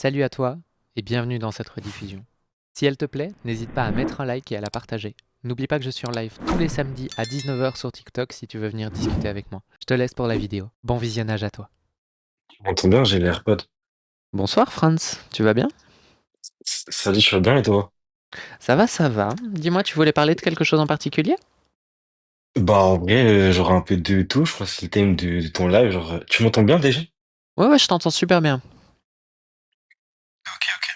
Salut à toi et bienvenue dans cette rediffusion. Si elle te plaît, n'hésite pas à mettre un like et à la partager. N'oublie pas que je suis en live tous les samedis à 19h sur TikTok si tu veux venir discuter avec moi. Je te laisse pour la vidéo. Bon visionnage à toi. Tu m'entends bien, j'ai les AirPods. Bonsoir Franz, tu vas bien? Salut, je vais bien et toi? Ça va, ça va. Dis-moi, tu voulais parler de quelque chose en particulier? Bah en vrai, j'aurai un peu de tout, je crois que c'est le thème de ton live. Tu m'entends bien déjà? Ouais, je t'entends super bien. Ok, ok.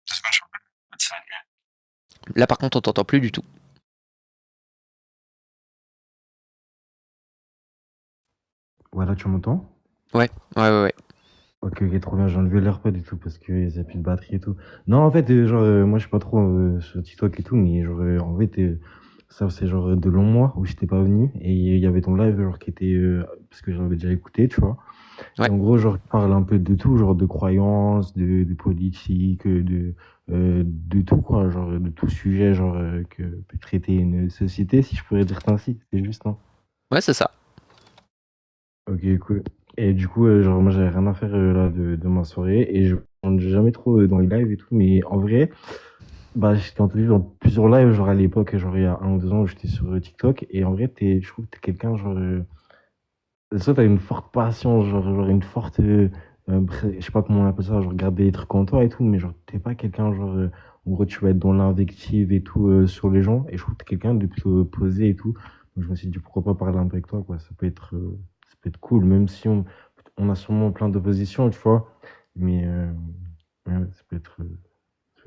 2 secondes, je vais ça. Là par contre, on t'entend plus du tout. Voilà, tu m'entends? Ouais, ouais. Ok, ok, trop bien, j'ai enlevé l'AirPod et tout parce que y a plus de batterie et tout. Non, en fait, moi je suis pas trop sur TikTok et tout, mais en fait, ça c'est genre de longs mois où j'étais pas venu et il y avait ton live genre qui était, parce que j'avais déjà écouté, tu vois. Et Ouais. en gros, genre, il parle un peu de tout, genre de croyances, de politique, de tout, quoi, genre de tout sujet, que peut traiter une société, si je pourrais dire ça ainsi, c'est juste, non? Ouais, c'est ça. Ok, cool. Et du coup, genre, moi, j'avais rien à faire là de ma soirée et je rentre jamais trop dans les lives et tout, mais en vrai, bah, j'étais entendu dans plusieurs lives, genre à l'époque, genre il y a 1 ou 2 ans où j'étais sur TikTok, et en vrai, je trouve que t'es quelqu'un, soit t'as une forte patience, genre une forte. Je sais pas comment on appelle ça, genre garder les trucs en toi et tout, mais genre t'es pas quelqu'un, en gros, tu vas être dans l'invective et tout sur les gens, et je trouve que t'es quelqu'un de plutôt posé et tout. Donc je me suis dit pourquoi pas parler un peu avec toi, quoi. Ça peut être cool, même si on a sûrement plein d'oppositions, tu vois, mais ouais, ça peut être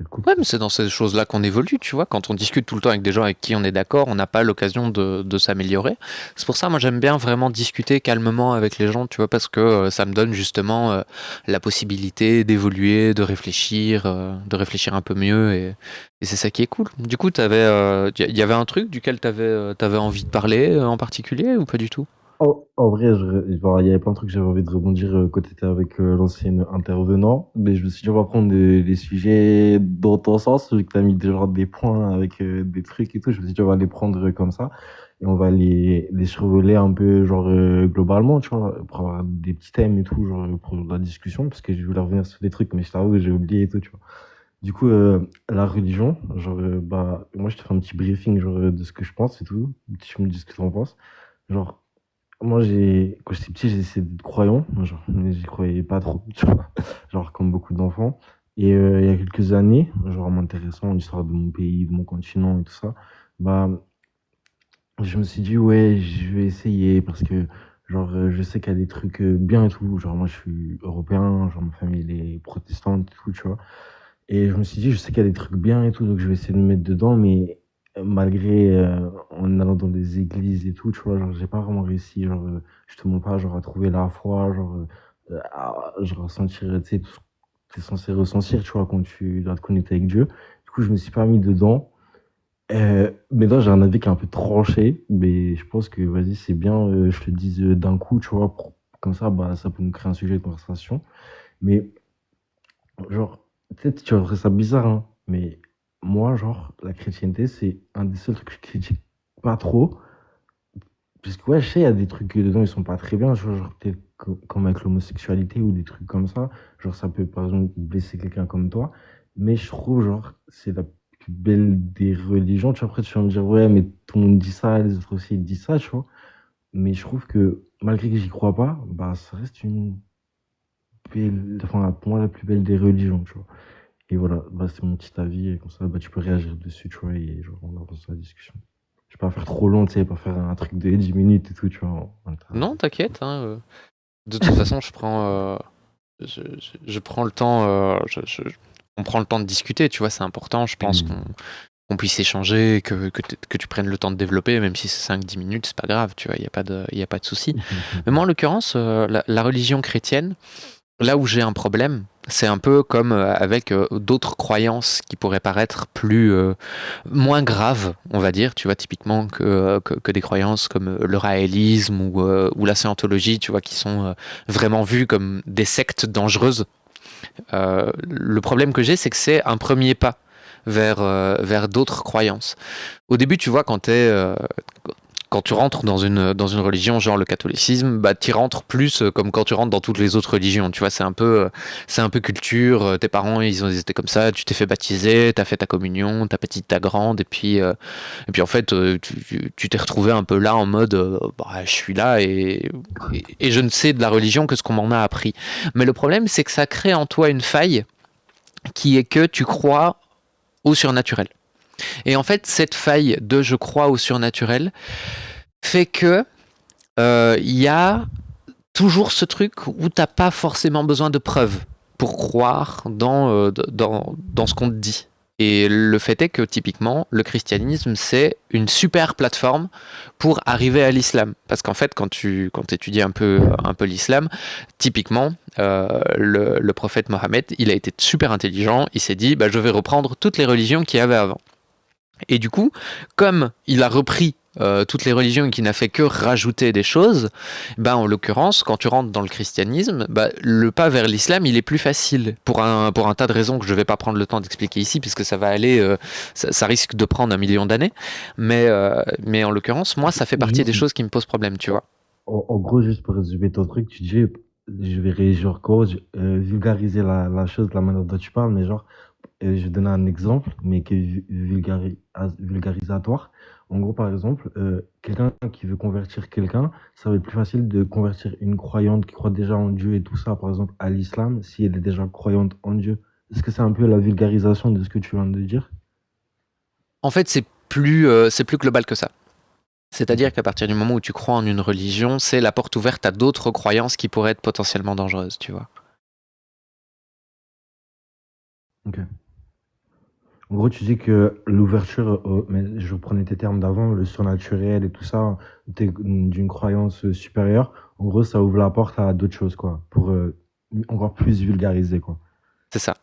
cool, Ouais, quoi. mais c'est dans ces choses-là qu'on évolue, tu vois. Quand on discute tout le temps avec des gens avec qui on est d'accord, on n'a pas l'occasion de s'améliorer. C'est pour ça, moi, j'aime bien vraiment discuter calmement avec les gens, tu vois, parce que ça me donne justement la possibilité d'évoluer, de réfléchir un peu mieux, et c'est ça qui est cool. Du coup, y avait un truc duquel t'avais envie de parler en particulier ou pas du tout? Oh, en vrai, il y avait plein de trucs que j'avais envie de rebondir quand tu étais avec l'ancien intervenant, mais je me suis dit, on va prendre des sujets dans ton sens, vu que tu as mis genre, des points avec des trucs et tout. Je me suis dit, on va les prendre comme ça et on va les survoler un peu, globalement, tu vois, pour avoir des petits thèmes et tout, genre, pour la discussion, parce que je voulais revenir sur des trucs, mais je t'avoue, j'ai oublié et tout, tu vois. Du coup, la religion, bah, moi, je te fais un petit briefing, de ce que je pense et tout. Tu me dis ce que tu en penses. Genre, moi, quand j'étais petit, j'ai essayé d'être croyant, genre, mais j'y croyais pas trop, tu vois, genre, comme beaucoup d'enfants. Et il y a quelques années, genre, en m'intéressant à l'histoire de mon pays, de mon continent et tout ça, bah, je me suis dit, ouais, je vais essayer parce que, je sais qu'il y a des trucs bien et tout. Genre, moi, je suis européen, genre, ma famille, elle est protestante et tout, tu vois. Et je me suis dit, je sais qu'il y a des trucs bien et tout, donc je vais essayer de me mettre dedans, mais malgré, en allant dans des églises et tout, tu vois, genre, j'ai pas vraiment réussi, justement pas, genre, à trouver la foi, genre, à ressentir, tu sais, tout ce que t'es censé ressentir, tu vois, quand tu dois te connecter avec Dieu. Du coup, je me suis pas mis dedans. Maintenant, j'ai un avis qui est un peu tranché, mais je pense que, vas-y, c'est bien, je te le dise d'un coup, tu vois, comme ça, bah, ça peut nous créer un sujet de conversation. Mais genre, peut-être tu vas trouver ça bizarre, hein, mais moi, genre, la chrétienté, c'est un des seuls trucs que je critique pas trop. Parce que, ouais, je sais, il y a des trucs dedans, ils sont pas très bien, peut-être comme avec l'homosexualité ou des trucs comme ça. Genre, ça peut, par exemple, blesser quelqu'un comme toi. Mais je trouve, c'est la plus belle des religions. Tu vois, après, tu vas me dire, ouais, mais tout le monde dit ça, les autres aussi, ils disent ça, tu vois. Mais je trouve que, malgré que j'y crois pas, bah, ça reste enfin, pour moi, la plus belle des religions, tu vois. Et voilà, bah, c'est mon petit avis, et comme ça, bah, tu peux réagir dessus, tu vois, et genre, on avance sur la discussion. Je vais pas faire trop long, tu sais, pas faire un truc de 10 minutes et tout, tu vois. Non, t'inquiète, hein. De toute façon, je prends le temps, on prend le temps de discuter, tu vois, c'est important, je pense Oui. qu'on puisse échanger, que tu prennes le temps de développer, même si c'est 5-10 minutes, c'est pas grave, tu vois, il y a pas de souci. Mais moi, en l'occurrence, la religion chrétienne, là où j'ai un problème, c'est un peu comme avec d'autres croyances qui pourraient paraître moins graves, on va dire, tu vois, typiquement que des croyances comme le raélisme ou la scientologie, tu vois, qui sont vraiment vues comme des sectes dangereuses. Le problème que j'ai, c'est que c'est un premier pas vers d'autres croyances. Au début, tu vois, quand tu rentres dans une religion, genre le catholicisme, bah, tu rentres plus comme quand tu rentres dans toutes les autres religions. Tu vois, c'est un peu culture. Tes parents, ils étaient comme ça. Tu t'es fait baptiser, tu as fait ta communion, ta petite, ta grande. Et puis en fait, tu t'es retrouvé un peu là en mode, bah, je suis là et je ne sais de la religion que ce qu'on m'en a appris. Mais le problème, c'est que ça crée en toi une faille qui est que tu crois au surnaturel. Et en fait, cette faille de je crois au surnaturel fait que il y a toujours ce truc où t'as pas forcément besoin de preuves pour croire dans ce qu'on te dit. Et le fait est que typiquement, le christianisme, c'est une super plateforme pour arriver à l'islam. Parce qu'en fait, quand tu étudies un peu l'islam, typiquement, le prophète Mohammed, il a été super intelligent, il s'est dit, bah, je vais reprendre toutes les religions qu'il y avait avant. Et du coup, comme il a repris toutes les religions et qu'il n'a fait que rajouter des choses, bah, en l'occurrence, quand tu rentres dans le christianisme, bah, le pas vers l'islam, il est plus facile pour un tas de raisons que je ne vais pas prendre le temps d'expliquer ici, puisque ça va aller, ça risque de prendre 1 million d'années. Mais en l'occurrence, moi, ça fait partie des choses qui me posent problème, tu vois. En gros, juste pour résumer ton truc, tu dis, je vais genre, comment vulgariser la chose, la manière dont tu parles, mais genre, je vais donner un exemple, mais qui est vulgarisatoire. En gros, par exemple, quelqu'un qui veut convertir quelqu'un, ça va être plus facile de convertir une croyante qui croit déjà en Dieu et tout ça, par exemple, à l'islam, si elle est déjà croyante en Dieu. Est-ce que c'est un peu la vulgarisation de ce que tu viens de dire? En fait, c'est plus global que ça. Ok, C'est-à-dire qu'à partir du moment où tu crois en une religion, c'est la porte ouverte à d'autres croyances qui pourraient être potentiellement dangereuses, tu vois. ok. En gros, tu dis que l'ouverture, mais je reprenais tes termes d'avant, le surnaturel et tout ça, d'une croyance supérieure, en gros, ça ouvre la porte à d'autres choses, quoi, pour encore plus vulgariser, quoi. C'est ça.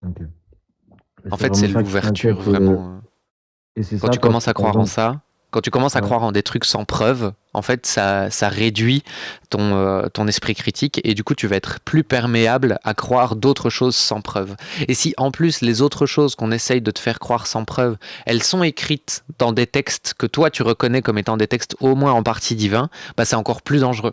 Ok. Et En c'est fait, vraiment c'est ça qui l'ouverture t'inquiète. vraiment. Et c'est Quand ça, tu toi, commences à par croire en exemple, ça, quand tu commences à ouais. croire en des trucs sans preuve, en fait, ça réduit ton esprit critique et du coup, tu vas être plus perméable à croire d'autres choses sans preuve. Et si en plus, les autres choses qu'on essaye de te faire croire sans preuve, elles sont écrites dans des textes que toi, tu reconnais comme étant des textes au moins en partie divins, bah, c'est encore plus dangereux.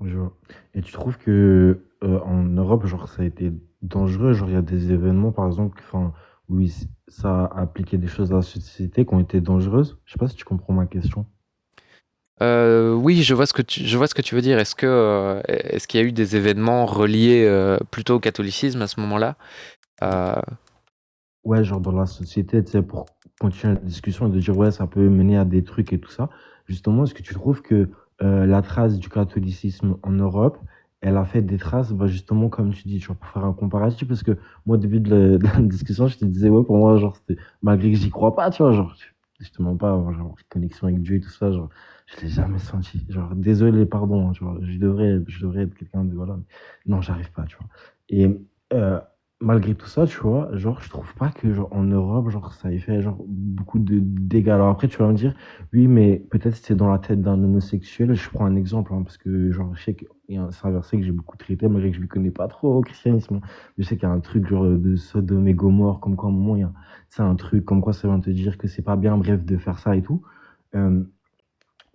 Je vois. Et tu trouves que en Europe, genre, ça a été dangereux, genre, il y a des événements, par exemple, enfin, où ça a appliqué des choses à la société qui ont été dangereuses. Je sais pas si tu comprends ma question. Oui, je vois ce que tu veux dire. Est-ce qu'il y a eu des événements reliés plutôt au catholicisme à ce moment-là? Euh, Ouais, genre dans la société, tu sais, pour continuer la discussion et de dire, ouais, ça peut mener à des trucs et tout ça. Justement, est-ce que tu trouves que la trace du catholicisme en Europe, elle a fait des traces, bah, justement, comme tu dis, tu vois, pour faire un comparatif, parce que moi, au début de la discussion, je te disais, ouais, pour moi, genre, c'était, malgré que j'y crois pas, tu vois, genre, je te mens pas, genre, connexion avec Dieu et tout ça, genre, je l'ai jamais senti. Genre, désolé, pardon, hein, tu vois, je devrais être quelqu'un de, voilà, mais non, j'arrive pas, tu vois. Et, euh, malgré tout ça, tu vois, genre, je trouve pas que, genre, en Europe, genre, ça ait fait, genre, beaucoup de dégâts. Alors après, tu vas me dire, oui, mais peut-être c'est dans la tête d'un homosexuel. Je prends un exemple, hein, parce que, genre, je sais qu'il y a c'est un verset que j'ai beaucoup traité, malgré que je ne connais pas trop au christianisme, hein. Je sais qu'il y a un truc, genre, de Sodome et Gomorrhe, comme quoi, à un moment, il y a, c'est un truc, comme quoi ça vient te dire que c'est pas bien, bref, de faire ça et tout. Euh,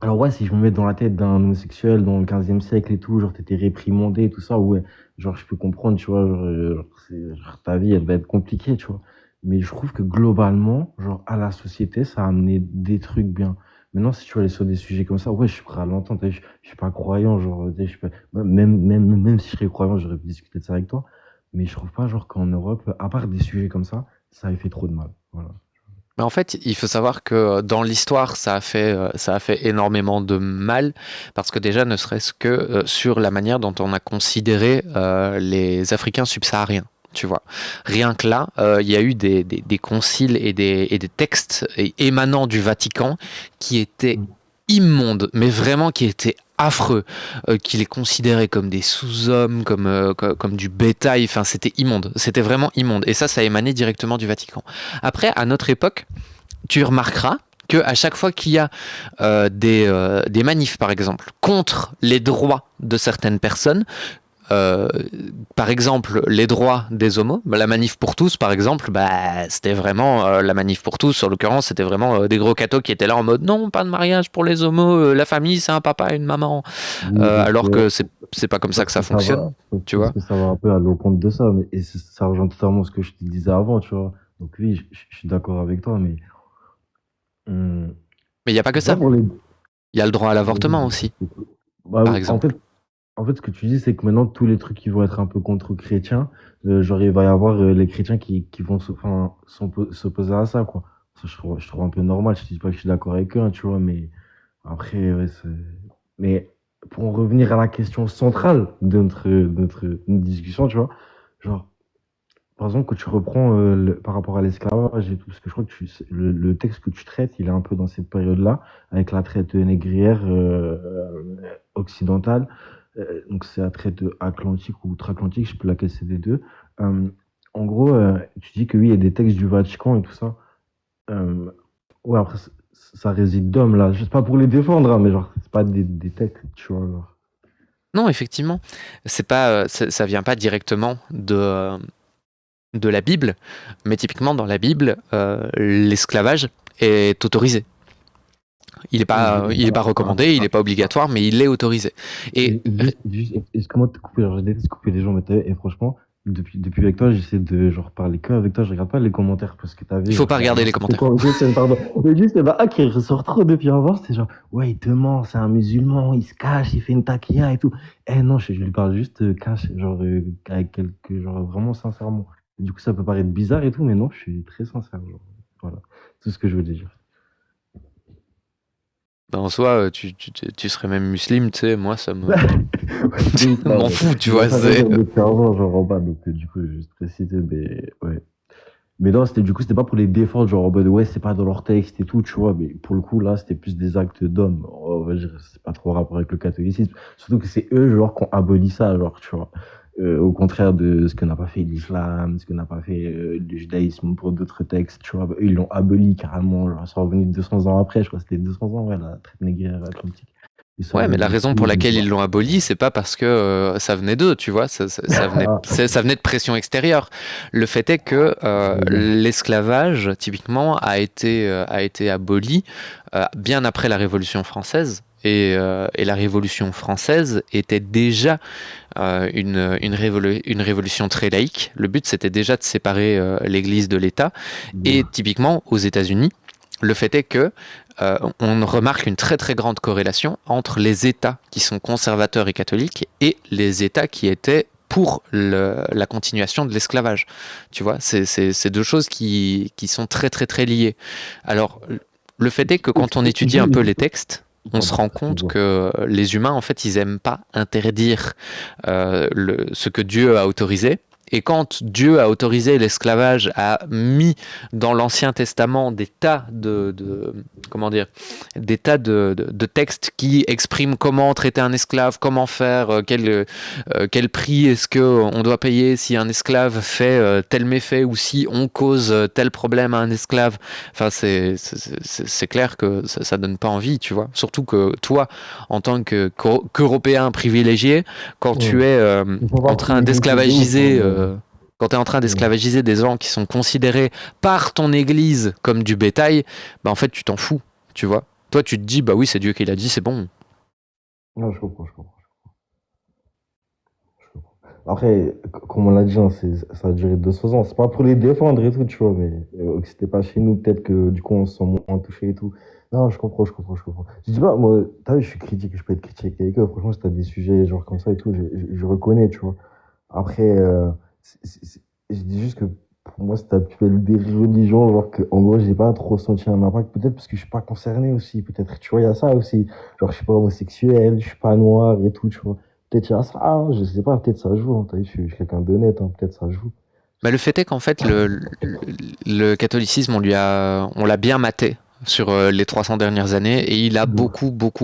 alors ouais, si je me mets dans la tête d'un homosexuel dans le 15e siècle et tout, genre t'étais réprimandé et tout ça, ouais, genre je peux comprendre, tu vois, genre, ta vie elle va être compliquée, tu vois. Mais je trouve que globalement, genre à la société, ça a amené des trucs bien. Maintenant, si tu veux aller sur des sujets comme ça, ouais, je suis prêt à l'entendre. Je suis pas croyant, genre, tu sais, même si je serais croyant, j'aurais pu discuter de ça avec toi. Mais je trouve pas, genre, qu'en Europe, à part des sujets comme ça a fait trop de mal. Voilà. Mais en fait, il faut savoir que dans l'histoire, ça a fait énormément de mal, parce que déjà, ne serait-ce que sur la manière dont on a considéré les Africains subsahariens. Tu vois, rien que là, il y a eu des conciles et des textes émanant du Vatican qui étaient Mm. immondes, mais vraiment qui étaient affreux, qui les considéraient comme des sous-hommes, comme du bétail. Enfin, c'était immonde, c'était vraiment immonde. Et ça émanait directement du Vatican. Après, à notre époque, tu remarqueras que à chaque fois qu'il y a des manifs, par exemple, contre les droits de certaines personnes, euh, par exemple, les droits des homos, la manif pour tous, par exemple, bah, c'était vraiment la manif pour tous. En l'occurrence, c'était vraiment des gros cathos qui étaient là en mode non, pas de mariage pour les homos, la famille, c'est un papa et une maman. Oui, parce Alors que que c'est pas comme ça que parce ça que ça fonctionne, va, tu parce vois. que ça va un peu à l'encontre de ça, mais ça rejoint totalement ce que je te disais avant, tu vois. Donc oui, je suis d'accord avec toi, mais hum, Mais il n'y a pas que c'est pas ça. pour les. Il y a le droit à l'avortement aussi, Bah, par en exemple. fait, ce que tu dis, c'est que maintenant, tous les trucs qui vont être un peu contre chrétiens, genre, il va y avoir les chrétiens qui vont s'opposer à ça, quoi. Ça, je trouve un peu normal. Je dis pas que je suis d'accord avec eux, hein, tu vois, mais après, ouais, mais pour en revenir à la question centrale de notre discussion, tu vois, genre, par exemple, quand tu reprends par rapport à l'esclavage et tout, parce que je crois que le texte que tu traites, il est un peu dans cette période-là, avec la traite négrière occidentale. Donc c'est la traite atlantique ou outre-Atlantique, je sais plus laquelle c'est des deux. Euh, En gros, tu dis que oui, il y a des textes du Vatican et tout ça. Euh, ouais, après, ça réside d'hommes là. Je sais pas pour les défendre, hein, mais genre, c'est pas des textes, tu vois. Genre. Non, effectivement, c'est pas, ça vient pas directement de la Bible, mais typiquement dans la Bible, l'esclavage est autorisé. Il est pas recommandé, il est pas obligatoire, mais il est autorisé. Et Excuse-moi de te couper, genre, je déteste couper les gens, mais et franchement, depuis avec toi, j'essaie de genre parler que avec toi, je regarde pas les commentaires parce que t'as il vu, faut genre, pas il y a regarder les n'importe commentaires. quoi. Juste, pardon. Mais juste, bah, ah, qui ressort trop depuis avant, c'est genre, ouais, il te ment, c'est un musulman, il se cache, il fait une taquilla et tout. Eh non, je lui parle juste cash, genre, avec quelques, genre, vraiment sincèrement. Du coup, ça peut paraître bizarre et tout, mais non, je suis très sincère, genre, voilà. C'est tout ce que je veux dire. Ben, en soi, tu serais même musulman, tu sais, moi Oui, ça m'en pardon. fout, tu Je vois vois. ça dire depuis avant, genre en bas, donc du coup, j'ai juste précisé, mais ouais. Mais non, c'était pas pour les défendre, genre en mode ouais, c'est pas dans leur texte et tout, tu vois, mais pour le coup, là, c'était plus des actes d'hommes. On va dire, c'est pas trop rapport avec le catholicisme. Surtout que c'est eux, genre, qui ont aboli ça, genre, tu vois. Au contraire de ce que n'a pas fait l'islam, ce que n'a pas fait le judaïsme pour d'autres textes, tu vois. Eux, ils l'ont aboli carrément, genre, ils sont revenus 200 ans après, je crois que c'était 200 ans, ouais, la traite négrière atlantique. Ils sont Ouais, mais la revenus raison pour dessus, laquelle ils l'ont aboli, c'est pas parce que ça venait d'eux, tu vois, ça venait de pression extérieure. Le fait est que l'esclavage, typiquement, a été aboli bien après la Révolution française. Et la Révolution française était déjà une révolution très laïque. Le but, c'était déjà de séparer l'Église de l'État. Et typiquement, aux États-Unis, le fait est que on remarque une très très grande corrélation entre les États qui sont conservateurs et catholiques et les États qui étaient pour la continuation de l'esclavage. Tu vois, c'est deux choses qui sont très très très liées. Alors, le fait est que quand on étudie un peu les textes, on se Pardon, rend compte excuse-moi. que les humains, en fait, ils aiment pas interdire ce que Dieu a autorisé. Et quand Dieu a autorisé l'esclavage, a mis dans l'Ancien Testament des tas comment dire, des tas de textes qui expriment comment traiter un esclave, comment faire, quel prix est-ce que on doit payer si un esclave fait tel méfait ou si on cause tel problème à un esclave. Enfin, c'est clair que ça donne pas envie, tu vois. Surtout que toi, en tant qu'Européen privilégié, quand Ouais. tu es Ils sont pas en train privilégiés de ouf, hein, d'esclavagiser, mais quand tu es en train ouais. d'esclavagiser des gens qui sont considérés par ton église comme du bétail, bah en fait tu t'en fous, tu vois. Toi tu te dis bah oui c'est Dieu qui l'a dit, c'est bon. Non, je comprends, je comprends, je comprends. Après, comme on l'a dit, hein, ça a duré 200 ans. C'est pas pour les défendre et tout, tu vois, mais que c'était pas chez nous, peut-être que du coup on se sent moins touché et tout. Non, je comprends, je comprends, je comprends. Je dis pas, moi, t'as vu, je suis critique, je peux être critique avec eux. Franchement, si t'as des sujets genre comme ça et tout, je reconnais, tu vois. Après, je dis juste que pour moi, c'est actuel des religions, genre que, en gros, j'ai pas trop senti un impact, peut-être parce que je suis pas concerné aussi, peut-être, tu vois, il y a ça aussi. Genre, je suis pas homosexuel, je suis pas noir et tout, tu vois. Peut-être il y a ça, hein, je sais pas, peut-être ça joue, hein, t'as vu, je suis quelqu'un d'honnête, hein, peut-être ça joue. Bah, le fait est qu'en fait le catholicisme on l'a bien maté sur les 300 dernières années et il a De ouf.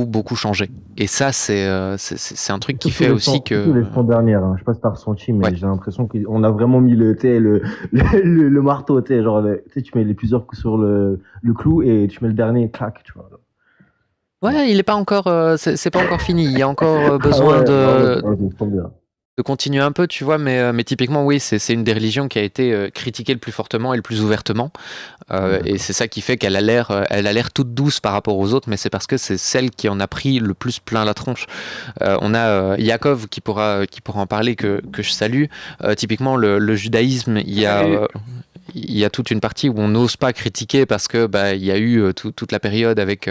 beaucoup changé. Et ça c'est un truc qui fait aussi Surtout que les 100 dernières, hein. Je sais pas si t'as ressenti, mais ouais. j'ai l'impression qu'on a vraiment mis tu sais, le marteau, tu sais, genre, tu sais, tu mets les plusieurs coups sur le clou et tu mets le dernier, clac, tu vois. Ouais. Ouais, il est pas encore c'est pas encore fini, il y a encore Ah besoin ouais, bah ouais, de ouais, c'est trop bien. de continuer un peu, tu vois, mais typiquement, oui, c'est une des religions qui a été critiquée le plus fortement et le plus ouvertement. Et D'accord. c'est ça qui fait elle a l'air toute douce par rapport aux autres, mais c'est parce que c'est celle qui en a pris le plus plein la tronche. On a Yaakov qui pourra en parler, que je salue. Typiquement, le judaïsme, il y a toute une partie où on n'ose pas critiquer parce que bah, il y a eu toute la période avec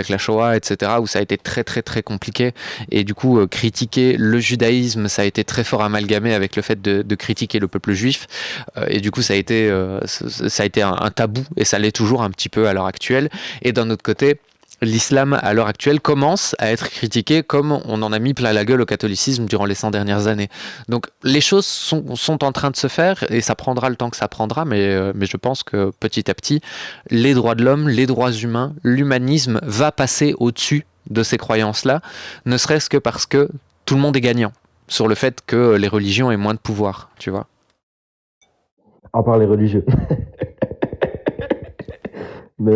la Shoah, etc., où ça a été très très très compliqué. Et du coup, critiquer le judaïsme, ça a été très fort amalgamé avec le fait de critiquer le peuple juif. Et du coup, ça a été un tabou, et ça l'est toujours un petit peu à l'heure actuelle. Et d'un autre côté, l'islam à l'heure actuelle commence à être critiqué comme on en a mis plein la gueule au catholicisme durant les 100 dernières années. Donc les choses sont en train de se faire, et ça prendra le temps que ça prendra, mais je pense que petit à petit, les droits de l'homme, les droits humains, l'humanisme va passer au-dessus de ces croyances-là, ne serait-ce que parce que tout le monde est gagnant sur le fait que les religions aient moins de pouvoir, tu vois. À part les religieux. Mais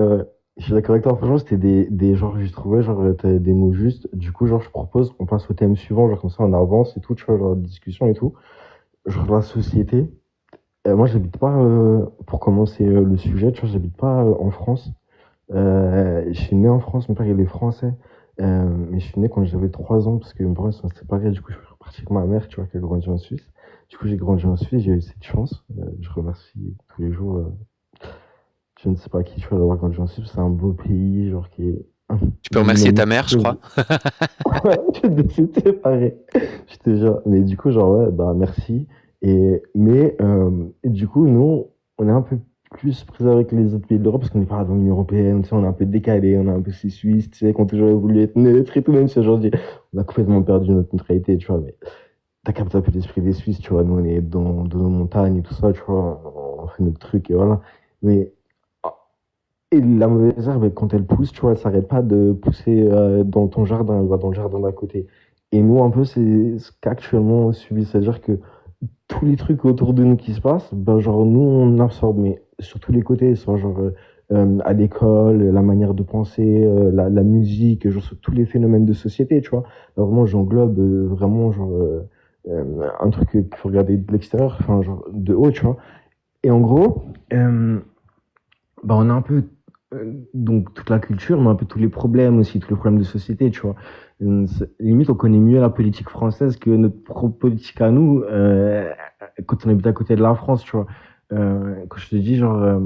je suis d'accord avec toi. Franchement, c'était des genre, j'ai trouvé, genre, t'avais des mots justes. Du coup, genre, je propose, on passe au thème suivant, genre, comme ça, on avance et tout, tu vois, genre, discussion et tout. Genre, la société. Moi, j'habite pas, pour commencer le sujet, tu vois, j'habite pas en France. Je suis né en France, mon père, il est français. Mais je suis né quand j'avais 3 ans, parce que mes parents ils sont séparés. Du coup, je suis reparti avec ma mère, tu vois, qui a grandi en Suisse. Du coup, j'ai grandi en Suisse, j'ai eu cette chance. Je remercie tous les jours. Je ne sais pas qui, tu vois, d'avoir grandi en Suisse. C'est un beau pays, genre, qui est Tu peux remercier ta mère, je monstrueux. crois. Ouais, c'était pareil. Je te jure. Mais du coup, genre, ouais, bah, merci. Et du coup, nous, on est un peu plus pris avec les autres pays de l'Europe parce qu'on n'est pas dans l'Union Européenne, tu sais, on est un peu décalé, on est un peu ces Suisses, tu sais, qui ont toujours voulu être neutres et tout, même si aujourd'hui, on a complètement perdu notre neutralité, tu vois. Mais t'as capté un peu l'esprit des Suisses, tu vois. Nous, on est dans nos montagnes et tout ça, tu vois. On fait notre truc et voilà. Mais et la mauvaise herbe, quand elle pousse, tu vois, elle s'arrête pas de pousser dans ton jardin, elle va dans le jardin d'à côté. Et nous, un peu, c'est ce qu'actuellement on subit. C'est-à-dire que tous les trucs autour de nous qui se passent, ben, genre, nous, on absorbe, mais sur tous les côtés, soit genre à l'école, la manière de penser, la musique, genre, sur tous les phénomènes de société, tu vois. Alors, vraiment, j'englobe vraiment, genre, un truc qu'il faut regarder de l'extérieur, enfin, genre, de haut, tu vois. Et en gros, bah, on a un peu donc toute la culture, mais un peu tous les problèmes aussi, tous les problèmes de société, tu vois. Limite, on connaît mieux la politique française que notre propre politique à nous quand on habite à côté de la France, tu vois. Quand je te dis, genre,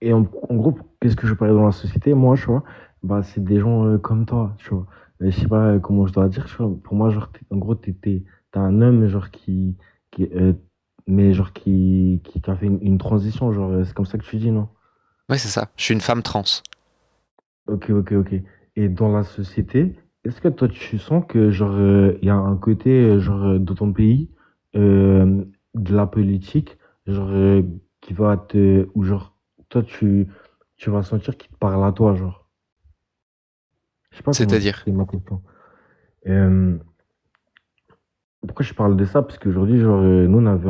en gros, qu'est-ce que je parlais dans la société, moi, tu vois, bah, c'est des gens comme toi, tu vois. Je sais pas comment je dois dire, tu vois. Pour moi, genre, en gros, t'es un homme, genre, qui mais genre, qui a fait une transition, genre, c'est comme ça que tu dis, non? Ouais, c'est ça. Je suis une femme trans. Ok, ok, ok. Et dans la société, est-ce que toi tu sens que genre il y a un côté genre de ton pays de la politique genre qui va te ou genre toi tu vas sentir qu'il te parle à toi genre. Je sais pas comment C'est-à-dire. t'exprimer ma question. Euh, Pourquoi je parle de ça? Parce qu'aujourd'hui genre nous on avait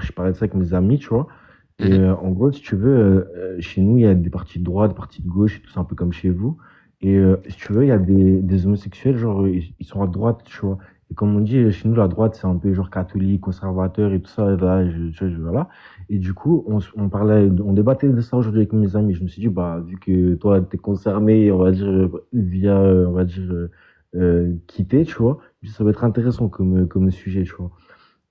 je parlais de ça avec mes amis, tu vois. Et Mhm. en gros, si tu veux, chez nous, il y a des partis de droite, des partis de gauche, et tout ça, un peu comme chez vous. Et si tu veux, il y a des homosexuels, genre, ils sont à droite, tu vois. Et comme on dit, chez nous, la droite, c'est un peu genre catholique, conservateur et tout ça. Et là, voilà. Et du coup, on parlait, on débattait de ça aujourd'hui avec mes amis. Je me suis dit, bah, vu que toi, t'es concerné, on va dire, via, on va dire, quitter, tu vois, ça va être intéressant comme sujet, tu vois.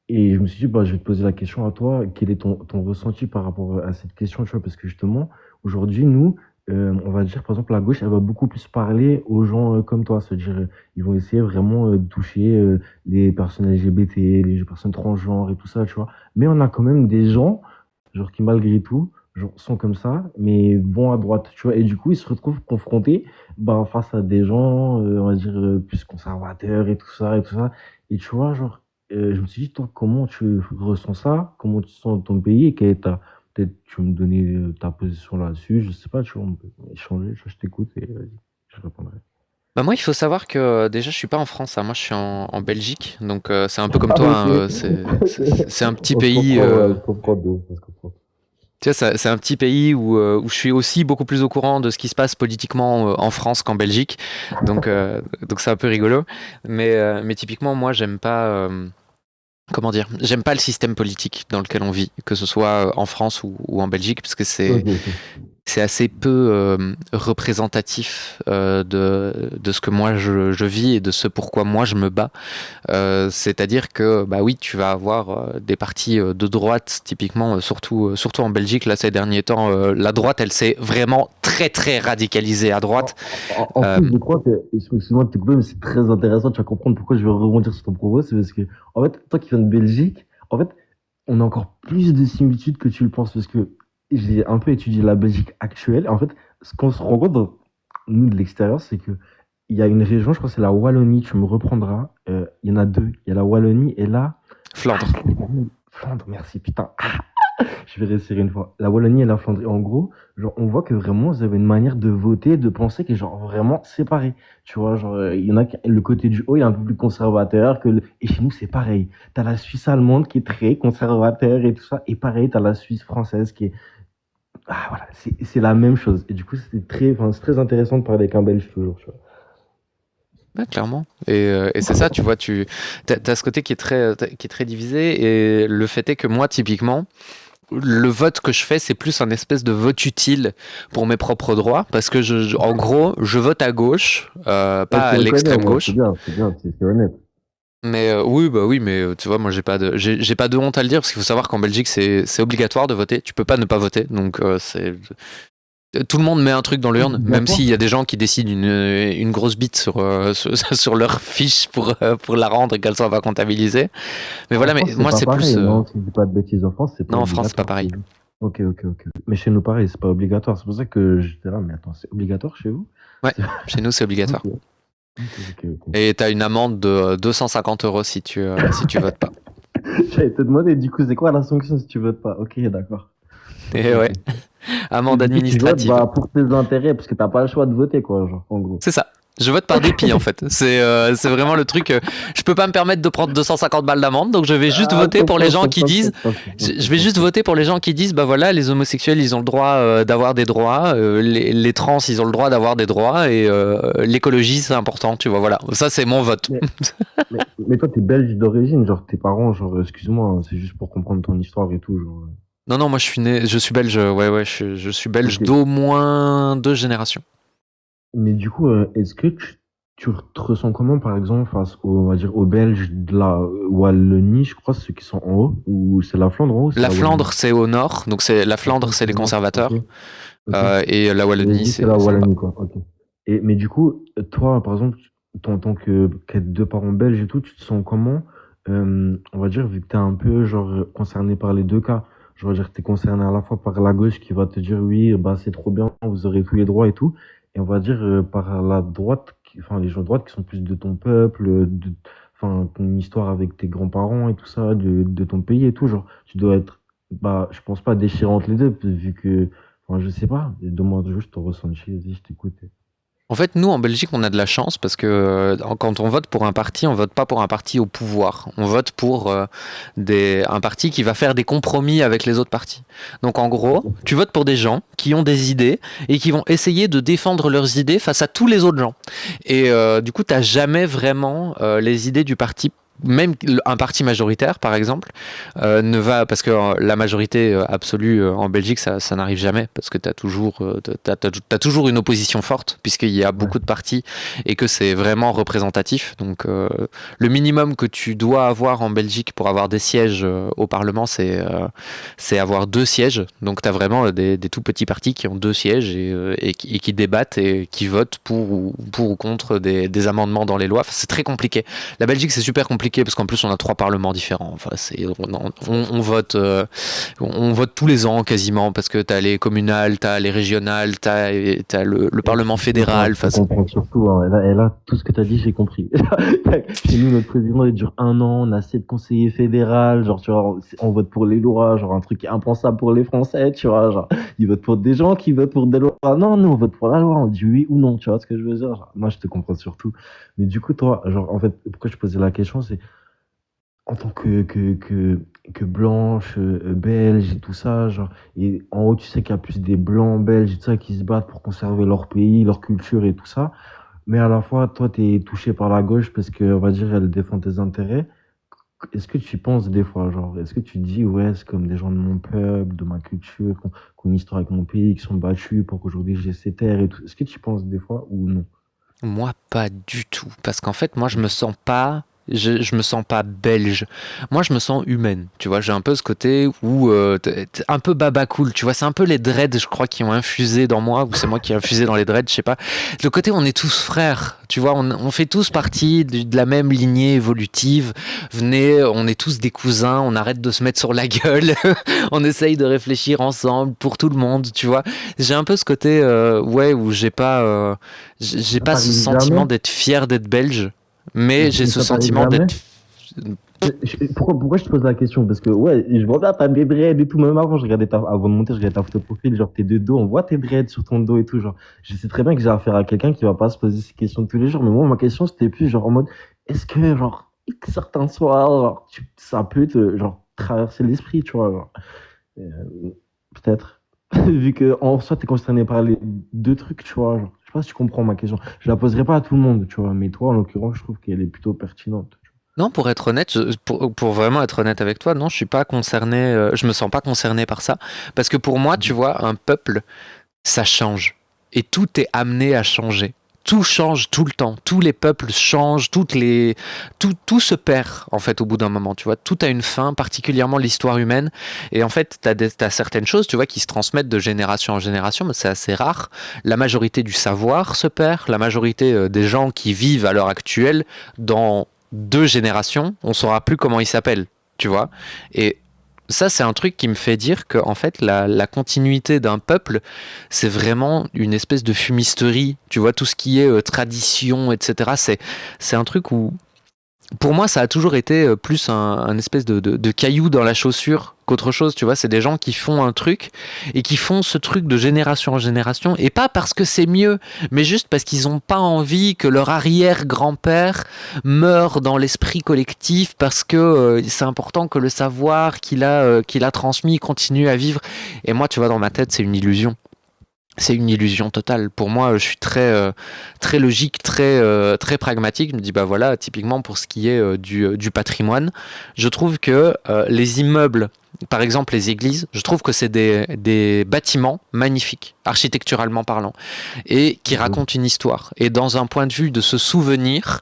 Et je me suis dit, bah, je vais te poser la question à toi. Quel est ton ressenti par rapport à cette question, tu vois? Parce que justement, aujourd'hui, nous, on va dire, par exemple, la gauche, elle va beaucoup plus parler aux gens comme toi. C'est-à-dire, ils vont essayer vraiment de toucher les personnes LGBT, les personnes transgenres et tout ça, tu vois. Mais on a quand même des gens, genre, qui malgré tout, genre, sont comme ça, mais vont à droite, tu vois. Et du coup, ils se retrouvent confrontés bah, face à des gens, on va dire, plus conservateurs et tout ça, et tout ça. Et tu vois, genre, je me suis dit, toi, comment tu ressens ça? Comment tu sens ton pays? Et quelle est peut-être, tu veux me donner ta position là-dessus? Je sais pas, tu vois, on peut échanger. Je t'écoute et vas-y, je répondrai. Bah moi, il faut savoir que déjà, je suis pas en France, hein. Moi, je suis en Belgique, donc c'est un peu comme Ah, toi, ok. hein. C'est un petit On se pays. comprend, ouais, on se comprend de ouf, on se comprend. Tu vois, c'est un petit pays où je suis aussi beaucoup plus au courant de ce qui se passe politiquement en France qu'en Belgique. Donc c'est un peu rigolo. Mais typiquement, moi, j'aime pas. Comment dire? J'aime pas le système politique dans lequel on vit, que ce soit en France ou en Belgique, parce que Ok, ok. c'est assez peu représentatif de ce que moi je vis et de ce pourquoi moi je me bats. C'est-à-dire que bah oui, tu vas avoir des partis de droite, typiquement, surtout en Belgique, là ces derniers temps, la droite, elle s'est vraiment très très radicalisée à droite. En Euh, plus, je crois que, excuse-moi de te couper, mais c'est très intéressant, tu vas comprendre pourquoi je vais rebondir sur ton propos, c'est parce que, en fait, toi qui viens de Belgique, en fait, on a encore plus de similitudes que tu le penses, parce que j'ai un peu étudié la Belgique actuelle, et en fait, ce qu'on se rend compte, nous, de l'extérieur, c'est que il y a une région, je crois que c'est la Wallonie, tu me reprendras, il y en a deux, il y a la Wallonie, et là, Flandre. Flandre, merci, putain, je vais réessayer une fois. La Wallonie et la Flandre. Et en gros, genre, on voit que vraiment, vous avez une manière de voter, de penser qui est genre vraiment séparée. Tu vois, genre, il y en a qui, le côté du haut est un peu plus conservateur et chez nous, c'est pareil. T'as la Suisse allemande qui est très conservateur et tout ça. Et pareil, t'as la Suisse française qui est, ah, voilà, c'est la même chose. Et du coup, c'est très intéressant de parler avec un Belge toujours, tu vois. Ouais, clairement. Et c'est ça, tu vois, t'as ce côté qui est très divisé. Et le fait est que moi, typiquement, le vote que je fais, c'est plus un espèce de vote utile pour mes propres droits, parce que en gros, je vote à gauche, Ouais, pas tu à reconnais, l'extrême moi, gauche. c'est honnête. Mais oui, mais tu vois, moi j'ai pas de honte à le dire, parce qu'il faut savoir qu'en Belgique c'est obligatoire de voter. Tu peux pas ne pas voter, donc c'est tout le monde met un truc dans l'urne, même Obligatoire. s'il y a des gens qui décident une grosse bite sur leur fiche pour la rendre et qu'elle soit pas comptabilisée. Mais En voilà, mais France, c'est moi pas c'est plus pareil, non? Si je dis pas de bêtises, en France, c'est pas non, en France c'est pas obligatoire. pareil. Ok, ok, ok. Mais chez nous, pareil, c'est pas obligatoire. C'est pour ça que j'étais là, mais attends, c'est obligatoire chez vous? Ouais, C'est- chez nous c'est Ok, obligatoire. ok, ok, ok. Et t'as une amende de 250 € si tu votes pas. J'allais te demander, du coup, c'est quoi la sanction si tu votes pas? Ok, d'accord. Ok, Et ok. ouais, Et amende du coup, tu votes administrative. bah, pour tes intérêts, parce que t'as pas le choix de voter, quoi, genre, en gros. C'est ça. Je vote par dépit en fait. C'est vraiment le truc. Je peux pas me permettre de prendre 250 balles d'amende, donc je vais juste Ah, je voter pour les comprends, je gens qui comprends, je disent. comprends, je comprends, je Je vais comprends, je juste comprends. voter pour les gens qui disent bah voilà, les homosexuels ils ont le droit d'avoir des droits, les trans ils ont le droit d'avoir des droits et l'écologie c'est important, tu vois. Voilà, ça c'est mon vote. Mais, mais toi, t'es belge d'origine, genre, tes parents, genre, excuse-moi, hein, c'est juste pour comprendre ton histoire et tout, genre. Non non, moi je suis belge. Ouais, je suis belge Ok. d'au moins 2 générations. Mais du coup, est-ce que tu te ressens comment, par exemple, face aux, on va dire, aux Belges de la Wallonie, je crois, ceux qui sont en haut, ou c'est la Flandre en haut, ou c'est La la Wallonie? Flandre c'est au nord, donc c'est la La Flandre Flandre, c'est c'est les au nord. Ok, conservateurs ok. et la Et Wallonie vous, c'est la c'est en bas. Wallonie, quoi. Ok. Et, mais du coup, toi, par exemple, en tant que deux parents belges et tout, tu te sens comment, on va dire, vu que tu es un peu, genre, concerné par les deux cas, je veux dire, tu es concerné à la fois par la gauche qui va te dire, oui, bah, c'est trop bien, vous aurez tous les droits et tout, et on va dire, par la droite, enfin, les gens de droite qui sont plus de ton peuple, enfin, ton histoire avec tes grands-parents et tout ça, de ton pays et tout, genre, tu dois être, bah, je pense pas déchiré entre les deux, vu que, enfin, je sais pas, demande juste ton ressenti, vas-y, je t'écoute. En fait, nous, en Belgique, on a de la chance parce que quand on vote pour un parti, on vote pas pour un parti au pouvoir. On vote pour un parti qui va faire des compromis avec les autres partis. Donc, en gros, tu votes pour des gens qui ont des idées et qui vont essayer de défendre leurs idées face à tous les autres gens. Et du coup, tu n'as jamais vraiment les idées du parti. Même un parti majoritaire, par exemple, ne va parce que la majorité absolue en Belgique, ça n'arrive jamais parce que t'as toujours une opposition forte puisqu'il y a Ouais. beaucoup de partis et que c'est vraiment représentatif. Donc le minimum que tu dois avoir en Belgique pour avoir des sièges au Parlement, c'est avoir 2 sièges. Donc t'as vraiment des tout petits partis qui ont 2 sièges et qui débattent et qui votent pour ou contre des amendements dans les lois. Enfin, c'est très compliqué. La Belgique, c'est super compliqué parce qu'en plus, on a 3 parlements différents. Enfin, on vote tous les ans quasiment parce que tu as les communales, tu as les régionales, tu as le Parlement fédéral. Je te comprends surtout. Hein. Et là, tout ce que tu as dit, j'ai compris. Chez nous, notre président, il dure 1 an. On a 7 conseillers fédéraux. Genre, tu vois, on vote pour les lois. Genre, un truc impensable pour les Français. Tu vois, genre, ils votent pour des gens qui votent pour des lois. Non, nous, on vote pour la loi. On dit oui ou non. Tu vois ce que je veux dire? Genre, moi, je te comprends surtout. Mais du coup, toi, genre, en fait, pourquoi je posais la question, c'est en tant que blanche, belge et tout ça, genre, et en haut, tu sais qu'il y a plus des blancs belges et tout ça qui se battent pour conserver leur pays, leur culture et tout ça. Mais à la fois, toi, tu es touché par la gauche parce que, on va dire, elle défend tes intérêts. Est-ce que tu penses des fois, genre, est-ce que tu te dis, ouais, c'est comme des gens de mon peuple, de ma culture, qui ont une histoire avec mon pays, qui sont battus pour qu'aujourd'hui j'ai ces terres et tout. Est-ce que tu penses des fois ou non? Moi, pas du tout. Parce qu'en fait, moi, je me sens pas belge. Moi, je me sens humaine. Tu vois, j'ai un peu ce côté où, t'es un peu baba cool. Tu vois, c'est un peu les dreads, je crois, qui ont infusé dans moi, ou c'est moi qui ai infusé dans les dreads, je sais pas. Le côté où on est tous frères. Tu vois, on fait tous partie de la même lignée évolutive. Venez, on est tous des cousins. On arrête de se mettre sur la gueule. On essaye de réfléchir ensemble pour tout le monde. Tu vois, j'ai un peu ce côté, ouais, où j'ai Ça pas ce t'arrive sentiment jamais? d'être fier d'être belge, mais j'ai Mais ce ça t'arrive sentiment jamais? d'être. Pourquoi je te pose la question? Parce que, ouais, je vois bien, t'as des dreads et tout. Même avant, avant de monter, je regardais ta photo de profil, genre tes deux dos, on voit tes dreads sur ton dos et tout. Genre, je sais très bien que j'ai affaire à quelqu'un qui va pas se poser ces questions tous les jours. Mais moi, ma question, c'était plus genre en mode, est-ce que, genre, certains soirs, genre, ça peut te, genre, traverser l'esprit, tu vois, genre, euh, peut-être. Vu que, en soi, t'es concerné par les deux trucs, tu vois, genre, je sais pas si tu comprends ma question. Je la poserai pas à tout le monde, tu vois, mais toi, en l'occurrence, je trouve qu'elle est plutôt pertinente. Non, pour être honnête, pour vraiment être honnête avec toi, non, je suis pas concerné, je me sens pas concerné par ça, parce que pour moi, tu vois, un peuple, ça change, et tout est amené à changer. Tout change tout le temps. Tous les peuples changent, tout se perd en fait au bout d'un moment. Tu vois, tout a une fin, particulièrement l'histoire humaine. Et en fait, t'as certaines choses, tu vois, qui se transmettent de génération en génération, mais c'est assez rare. La majorité du savoir se perd. La majorité des gens qui vivent à l'heure actuelle dans 2 générations, on saura plus comment ils s'appellent. Tu vois. Et ça, c'est un truc qui me fait dire que en fait, la continuité d'un peuple, c'est vraiment une espèce de fumisterie. Tu vois, tout ce qui est tradition, etc. C'est un truc où pour moi, ça a toujours été plus un espèce de caillou dans la chaussure qu'autre chose, tu vois. C'est des gens qui font un truc et qui font ce truc de génération en génération, et pas parce que c'est mieux, mais juste parce qu'ils n'ont pas envie que leur arrière-grand-père meure dans l'esprit collectif, parce que c'est important que le savoir qu'il a transmis continue à vivre. Et moi, tu vois, dans ma tête, c'est une illusion. C'est une illusion totale. Pour moi, je suis très logique, très pragmatique. Je me dis, bah voilà, typiquement pour ce qui est du patrimoine, je trouve que les immeubles, par exemple les églises, je trouve que c'est des bâtiments magnifiques, architecturalement parlant, et qui Mhm. racontent une histoire. Et dans un point de vue de se souvenir,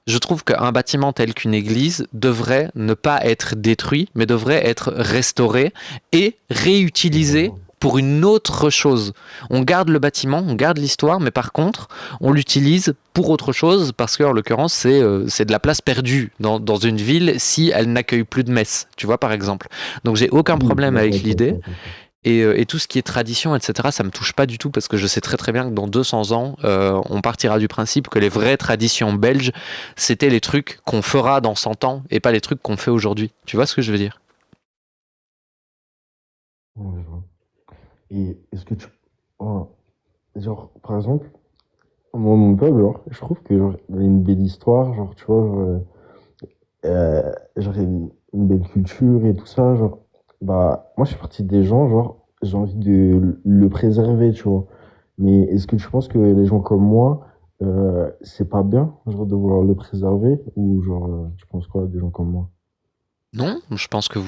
je trouve qu'un bâtiment tel qu'une église devrait ne pas être détruit, mais devrait être restauré et réutilisé Exactement. pour une autre chose. On garde le bâtiment, on garde l'histoire, mais par contre, on l'utilise pour autre chose, parce que en l'occurrence, c'est de la place perdue dans une ville si elle n'accueille plus de messe, tu vois, par exemple. Donc j'ai aucun Oui, je suis problème d'accord avec avec toi, l'idée. sur ça. Et tout ce qui est tradition, etc., ça me touche pas du tout, parce que je sais très très bien que dans 200 ans, on partira du principe que les vraies traditions belges, c'était les trucs qu'on fera dans 100 ans et pas les trucs qu'on fait aujourd'hui. Tu vois ce que je veux dire? Ouais, je vois. Et est-ce que tu... oh, genre, par exemple, moi, mon peuple, genre, je trouve que genre, il a une belle histoire, genre, tu vois, genre, il y a une belle culture et tout ça, genre, bah, moi, je suis partie des gens, genre, j'ai envie de le préserver, tu vois. Mais est-ce que tu penses que les gens comme moi, c'est pas bien, genre, de vouloir le préserver, ou genre, tu penses quoi des gens comme moi? Non, je pense que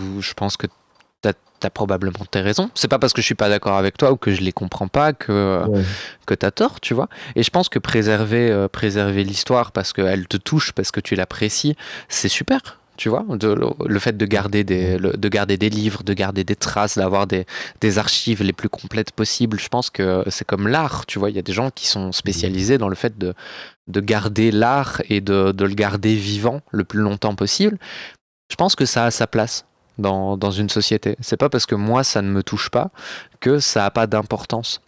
t'as probablement tes raisons. C'est pas parce que je suis pas d'accord avec toi ou que je les comprends pas Ouais. que t'as tort, tu vois. Et je pense que préserver l'histoire parce qu'elle te touche, parce que tu l'apprécies, c'est super. Tu vois, le fait de garder de garder des livres, de garder des traces, d'avoir des archives les plus complètes possibles, je pense que c'est comme l'art, tu vois. Il y a des gens qui sont Mhm. spécialisés dans le fait de garder l'art et de le garder vivant le plus longtemps possible. Je pense que ça a sa place dans une société. C'est pas parce que moi ça ne me touche pas que ça a pas d'importance.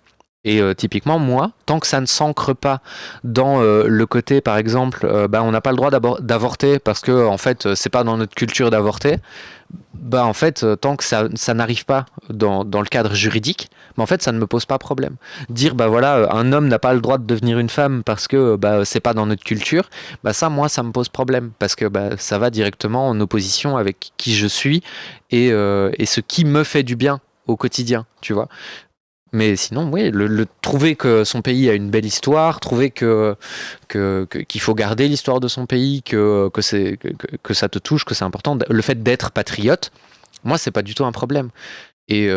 Et typiquement, moi, tant que ça ne s'ancre pas dans le côté, par exemple, bah, on n'a pas le droit d'avorter parce que en fait, c'est pas dans notre culture d'avorter. Bah en fait, tant que ça n'arrive pas dans le cadre juridique, Mais en fait, ça ne me pose pas problème. Dire, bah voilà, un homme n'a pas le droit de devenir une femme parce que bah, c'est pas dans notre culture, bah ça, moi, ça me pose problème. Parce que bah, ça va directement en opposition avec qui je suis et ce qui me fait du bien au quotidien, tu vois. Mais sinon, oui, trouver que son pays a une belle histoire, trouver qu'il faut garder l'histoire de son pays, que ça te touche, que c'est important, le fait d'être patriote, moi, c'est pas du tout un problème. Et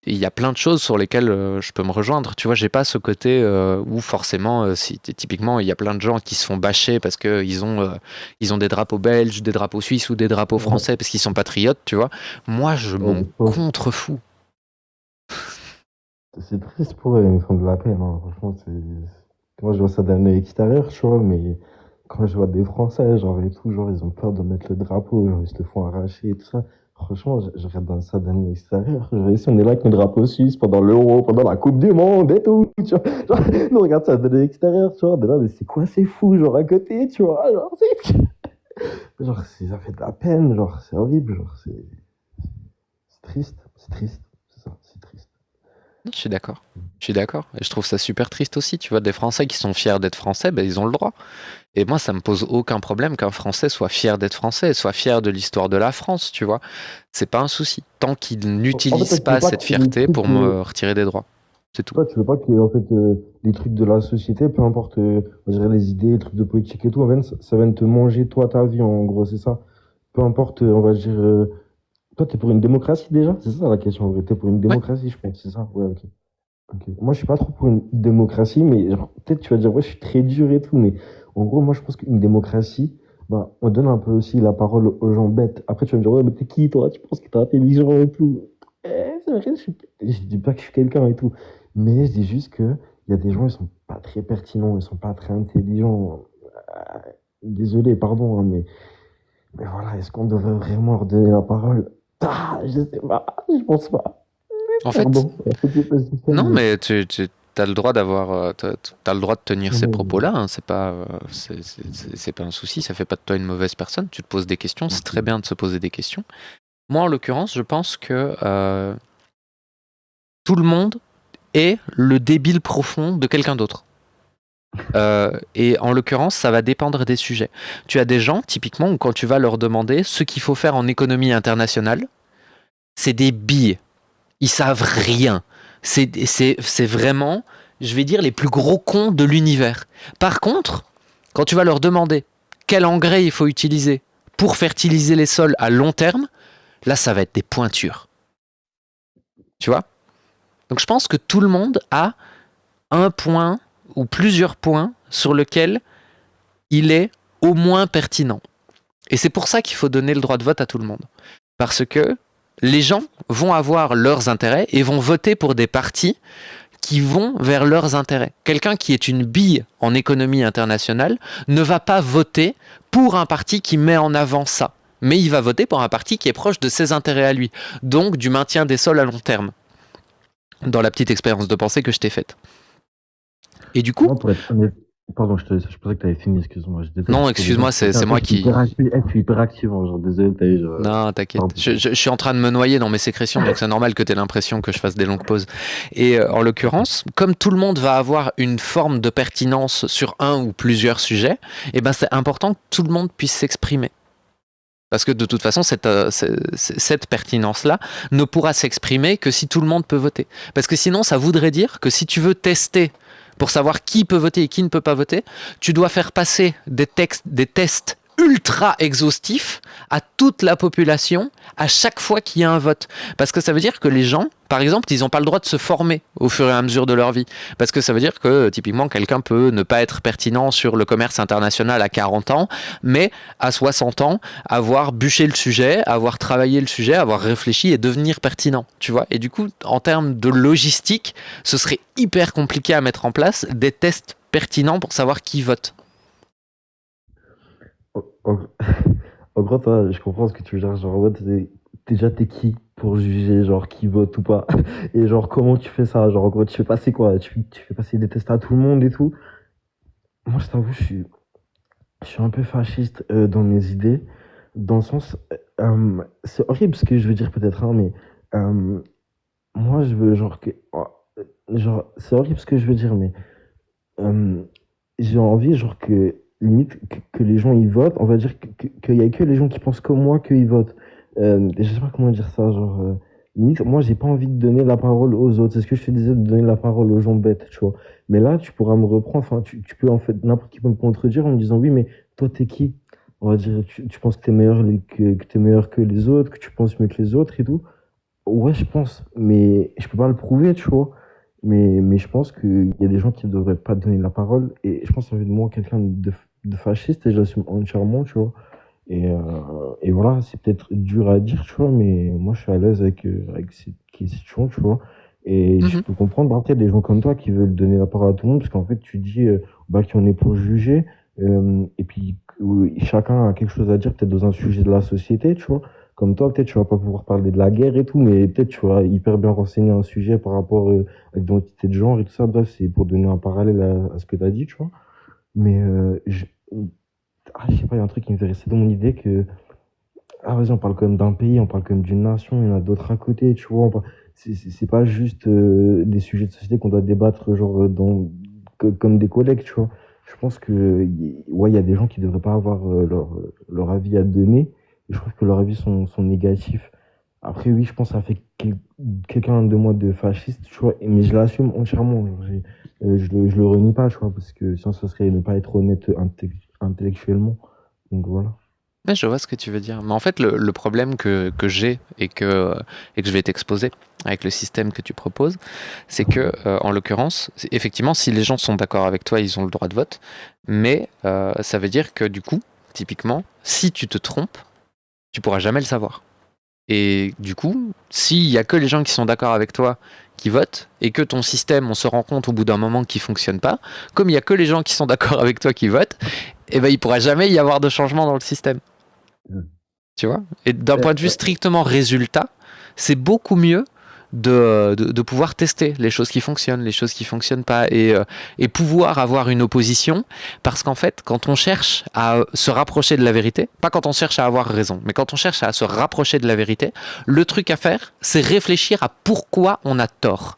il y a plein de choses sur lesquelles je peux me rejoindre. Tu vois, j'ai pas ce côté où forcément, typiquement, il y a plein de gens qui se font bâcher parce qu'ils ont des drapeaux belges, des drapeaux suisses ou des drapeaux Ouais. français parce qu'ils sont patriotes, tu vois. Moi, je Ouais, m'en des fois, contrefous. c'est triste pour eux, ils me font de la peine, hein. Franchement, moi, je vois ça d'un œil extérieur, tu vois, mais quand je vois des Français, genre, et tout, genre, ils ont peur de mettre le drapeau, genre, ils se le font arracher et tout ça. Franchement, je regarde ça d'un œil extérieur. Genre, ici, on est là avec nos drapeaux suisses pendant l'Euro, pendant la Coupe du Monde et tout, tu vois. Genre, nous, on regarde ça d'un œil extérieur, tu vois. On est là, mais c'est quoi, c'est fou, genre, à côté, tu vois. Genre, ça fait de la peine, genre, c'est horrible, genre, c'est triste, c'est triste, c'est ça, c'est triste. Je suis d'accord. Je suis d'accord. Et je trouve ça super triste aussi. Tu vois, des Français qui sont fiers d'être Français, ben, ils ont le droit. Et moi, ça me pose aucun problème qu'un Français soit fier d'être Français, soit fier de l'histoire de la France, tu vois. C'est pas un souci. Tant qu'il En fait, toi, n'utilise tu veux pas pas cette que les fierté trucs, pour me retirer des droits. C'est tout. toi, tu veux pas que en fait, les trucs de la société, peu importe on dirait les idées, les trucs de politique et tout, en fait, ça vienne te manger toi ta vie, en gros, c'est ça. Peu importe, on va dire. Toi, t'es pour une démocratie déjà? C'est ça la question, en vrai. T'es pour une Ouais. démocratie, je pense, c'est ça? Ouais, ok. Ok. Moi, je suis pas trop pour une démocratie, mais genre, peut-être tu vas dire, ouais, je suis très dur et tout, mais en gros, moi, je pense qu'une démocratie, bah, on donne un peu aussi la parole aux gens bêtes. Après, tu vas me dire, ouais, mais t'es qui, toi? Tu penses que t'es intelligent et tout. C'est vrai, je dis pas que je suis quelqu'un et tout, mais je dis juste que il y a des gens, ils sont pas très pertinents, ils sont pas très intelligents. Désolé, pardon, hein, mais voilà, est-ce qu'on devrait vraiment leur donner la parole? Ah, je sais pas, je pense pas. En fait, Pardon, faut que je fasse ça, non, mais. mais tu as le droit d'avoir, t'as le droit de tenir ces Ouais, propos-là, hein. C'est pas, c'est pas un souci. Ça fait pas de toi une mauvaise personne. Tu te poses des questions. C'est très ok. bien de se poser des questions. Moi, en l'occurrence, je pense que tout le monde est le débile profond de quelqu'un d'autre. Et en l'occurrence, ça va dépendre des sujets. Tu as des gens, typiquement, où quand tu vas leur demander ce qu'il faut faire en économie internationale, c'est des billes. Ils savent rien. C'est vraiment, je vais dire, les plus gros cons de l'univers. Par contre, quand tu vas leur demander quel engrais il faut utiliser pour fertiliser les sols à long terme, là, ça va être des pointures. Tu vois? Donc je pense que tout le monde a un point ou plusieurs points sur lesquels il est au moins pertinent. Et c'est pour ça qu'il faut donner le droit de vote à tout le monde. Parce que les gens vont avoir leurs intérêts et vont voter pour des partis qui vont vers leurs intérêts. Quelqu'un qui est une bille en économie internationale ne va pas voter pour un parti qui met en avant ça. Mais il va voter pour un parti qui est proche de ses intérêts à lui. Donc du maintien des sols à long terme. Dans la petite expérience de pensée que je t'ai faite. Et du coup, Moi, pour être honnête, pardon, je pensais que tu avais fini, excuse-moi. Je déteste non, parce que les gens excuse-moi, qui font ça. c'est Après, moi je suis hyper qui, actif, je suis hyper actif, hein, genre, désolé, t'as eu, non, t'inquiète. pardon. Je suis en train de me noyer dans mes sécrétions, donc c'est normal que tu aies l'impression que je fasse des longues pauses. Et en l'occurrence, comme tout le monde va avoir une forme de pertinence sur un ou plusieurs sujets, eh ben c'est important que tout le monde puisse s'exprimer. Parce que de toute façon, cette pertinence-là ne pourra s'exprimer que si tout le monde peut voter. Parce que sinon, ça voudrait dire que si tu veux tester pour savoir qui peut voter et qui ne peut pas voter, tu dois faire passer des tests ultra exhaustifs à toute la population à chaque fois qu'il y a un vote. Parce que ça veut dire que les gens, par exemple, ils n'ont pas le droit de se former au fur et à mesure de leur vie. Parce que ça veut dire que typiquement, quelqu'un peut ne pas être pertinent sur le commerce international à 40 ans, mais à 60 ans, avoir bûché le sujet, avoir travaillé le sujet, avoir réfléchi et devenir pertinent, tu vois. Et du coup, en termes de logistique, ce serait hyper compliqué à mettre en place des tests pertinents pour savoir qui vote. En, en- en gros, toi, je comprends ce que tu veux dire. Genre, ouais, déjà, t'es qui pour juger, genre, qui vote ou pas? Et genre, comment tu fais ça? Genre, en gros, tu fais passer quoi? Tu fais passer des tests à tout le monde et tout? Moi, je t'avoue, je suis un peu fasciste dans mes idées, dans le sens, c'est horrible ce que je veux dire peut-être, hein, mais euh, Moi, je veux genre que. Oh, genre, c'est horrible ce que je veux dire, mais euh, j'ai envie, genre, que limite, que les gens ils votent, on va dire qu'il y a que les gens qui pensent comme moi qu'ils votent. Je sais pas comment dire ça, genre. Limite, moi, j'ai pas envie de donner la parole aux autres. C'est ce que je te disais, de donner la parole aux gens bêtes, tu vois. Mais là, tu pourras me reprendre, enfin, tu peux, en fait, n'importe qui peut me contredire en me disant, oui, mais toi, t'es qui? On va dire, tu penses que t'es meilleur, que t'es meilleur que les autres, que tu penses mieux que les autres et tout. Ouais, je pense, mais je peux pas le prouver, tu vois. Mais je pense qu'il y a des gens qui ne devraient pas donner la parole. Et je pense que ça fait de moi quelqu'un de fasciste et j'assume entièrement, tu vois. Et voilà, c'est peut-être dur à dire, tu vois, mais moi je suis à l'aise avec cette question, tu vois. Et je Mhm. peux comprendre, après, des gens comme toi qui veulent donner la parole à tout le monde, parce qu'en fait, tu dis bah, qu'on est pour juger, et puis chacun a quelque chose à dire, peut-être dans un sujet de la société, tu vois. Comme toi, peut-être tu vas pas pouvoir parler de la guerre et tout, mais peut-être tu vas hyper bien renseigner un sujet par rapport à l'identité de genre et tout ça. Bref, c'est pour donner un parallèle à ce que tu as dit, tu vois. Mais je sais pas, il y a un truc qui me fait rester dans mon idée que ah, vas-y, on parle quand même d'un pays, on parle quand même d'une nation, il y en a d'autres à côté, tu vois. C'est pas juste des sujets de société qu'on doit débattre, genre, comme des collègues, tu vois. Je pense que, ouais, il y a des gens qui devraient pas avoir leur avis à donner. Et je trouve que leurs avis sont négatifs. Après, oui, je pense que ça fait quelqu'un de moi de fasciste, tu vois, mais je l'assume entièrement. Genre, je le renie pas, tu vois, parce que sinon, ça serait ne pas être honnête intellectuellement. Donc voilà. Ouais, je vois ce que tu veux dire. Mais en fait, le problème que j'ai et que je vais t'exposer avec le système que tu proposes, c'est que, en l'occurrence, effectivement, si les gens sont d'accord avec toi, ils ont le droit de vote. Mais ça veut dire que du coup, typiquement, si tu te trompes, tu pourras jamais le savoir. Et du coup, s'il y a que les gens qui sont d'accord avec toi qui votent, et que ton système, on se rend compte au bout d'un moment qu'il fonctionne pas, comme il y a que les gens qui sont d'accord avec toi qui votent, eh ben il pourra jamais y avoir de changement dans le système. Tu vois. Et d'un point de vue strictement résultat, c'est beaucoup mieux de pouvoir tester les choses qui fonctionnent, les choses qui fonctionnent pas, et pouvoir avoir une opposition, parce qu'en fait, quand on cherche à se rapprocher de la vérité, pas quand on cherche à avoir raison, mais quand on cherche à se rapprocher de la vérité, le truc à faire, c'est réfléchir à pourquoi on a tort.